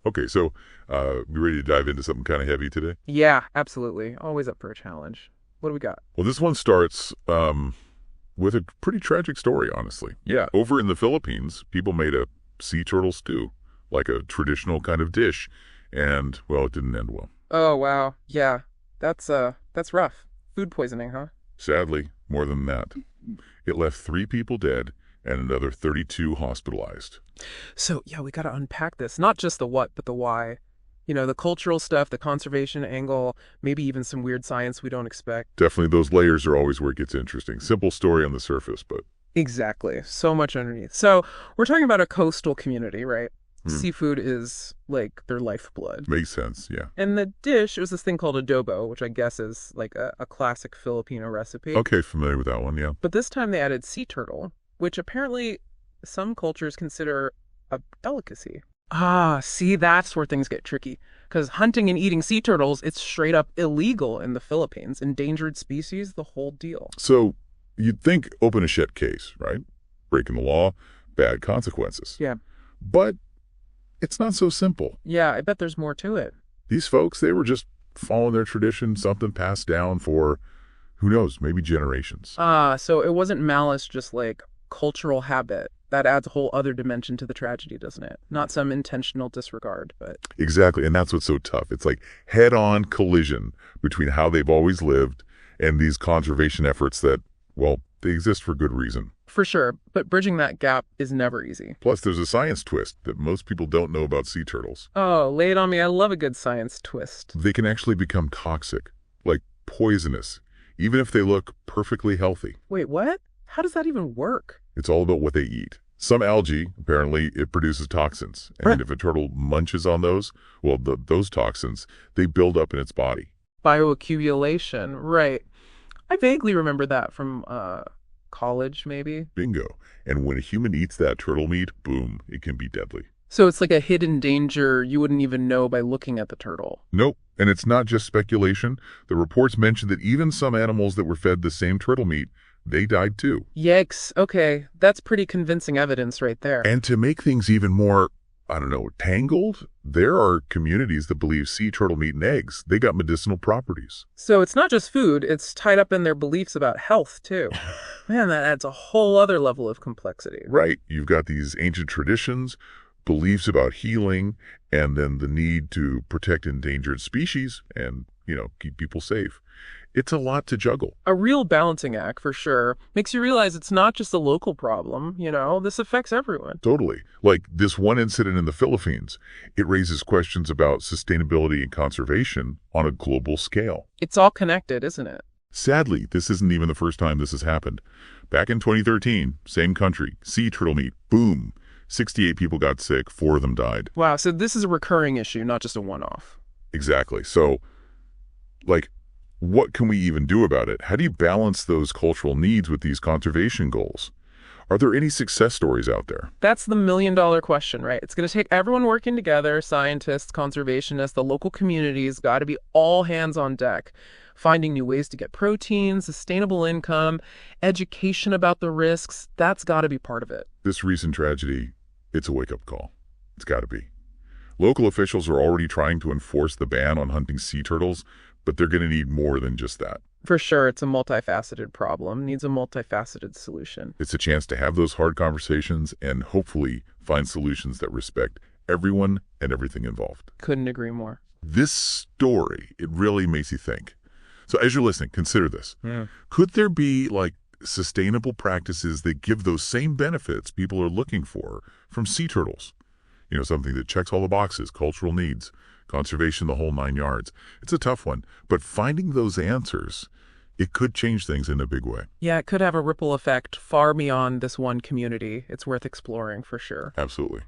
Okay, so you ready to dive into something kind of heavy today? Yeah, absolutely. Always up for a challenge. What do we got? Well, this one starts with a pretty tragic story, honestly. Yeah, over in the Philippines, people made a sea turtle stew, like a traditional kind of dish, and, well, it didn't end well. Oh, wow. Yeah. That's rough. Food poisoning, huh? Sadly, more than that. It left 3 people dead and another 32 hospitalized. So, yeah, we got to unpack this. Not just the what, but the why. The cultural stuff, the conservation angle, maybe even some weird science we don't expect. Definitely those layers are always where it gets interesting. Simple story on the surface, but Exactly. So much underneath. So, we're talking about a coastal community, right? hmm, Seafood is like their lifeblood. makes sense, yeah. And the dish was this thing called adobo, which I guess is like a classic Filipino recipe. Okay, familiar with that one, yeah. But this time they added sea turtle, which apparently some cultures consider a delicacy. Ah, see, that's where things get tricky. Because hunting and eating sea turtles, it's straight up illegal in the Philippines. Endangered species, the whole deal. So you'd think open and shut case, right? Breaking the law, bad consequences. Yeah. But it's not so simple. Yeah, I bet there's more to it. These folks, they were just following their tradition, something passed down for, who knows, maybe generations. Ah, so it wasn't malice, just like cultural habit. That adds a whole other dimension to the tragedy, doesn't it? Not some intentional disregard, but Exactly, and that's what's so tough. It's like head-on collision between how they've always lived and these conservation efforts that, well, they exist for good reason. for sure. But bridging that gap is never easy. Plus, there's a science twist that most people don't know about sea turtles. Oh, lay it on me. I love a good science twist. They can actually become toxic, like poisonous, even if they look perfectly healthy. Wait, what? How does that even work? It's all about what they eat. Some algae, apparently, it produces toxins. And if a turtle munches on those, well, those toxins, they build up in its body. Bioaccumulation, right. I vaguely remember that from college, maybe. Bingo. And when a human eats that turtle meat, boom, it can be deadly. So it's like a hidden danger you wouldn't even know by looking at the turtle. Nope. And it's not just speculation. The reports mention that even some animals that were fed the same turtle meat, they died too. Yikes. Okay, that's pretty convincing evidence right there. And to make things even more, I don't know, tangled, there are communities that believe sea turtle meat and eggs, they got medicinal properties. So it's not just food, it's tied up in their beliefs about health, too. Man, that adds a whole other level of complexity. Right. You've got these ancient traditions, beliefs about healing, and then the need to protect endangered species and, keep people safe. It's a lot to juggle. A real balancing act, for sure. Makes you realize it's not just a local problem, this affects everyone. Totally. Like this one incident in the Philippines, it raises questions about sustainability and conservation on a global scale. It's all connected, isn't it? Sadly, this isn't even the first time this has happened. Back in 2013, same country, sea turtle meat, boom. 68 people got sick, 4 of them died. Wow, so this is a recurring issue, not just a one-off. Exactly. So, what can we even do about it? How do you balance those cultural needs with these conservation goals? Are there any success stories out there? That's the million-dollar question, right? It's going to take everyone working together, scientists, conservationists, the local communities, got to be all hands on deck. Finding new ways to get protein, sustainable income, education about the risks, that's got to be part of it. This recent tragedy, it's a wake-up call. It's got to be. Local officials are already trying to enforce the ban on hunting sea turtles, but they're going to need more than just that. For sure, it's a multifaceted problem, needs a multifaceted solution. It's a chance to have those hard conversations and hopefully find solutions that respect everyone and everything involved. Couldn't agree more. This story, it really makes you think. So as you're listening, consider this. Yeah. Could there be sustainable practices that give those same benefits people are looking for from sea turtles? Something that checks all the boxes, cultural needs, conservation, the whole 9 yards. It's a tough one, but finding those answers, it could change things in a big way. Yeah, it could have a ripple effect far beyond this one community. It's worth exploring for sure. Absolutely.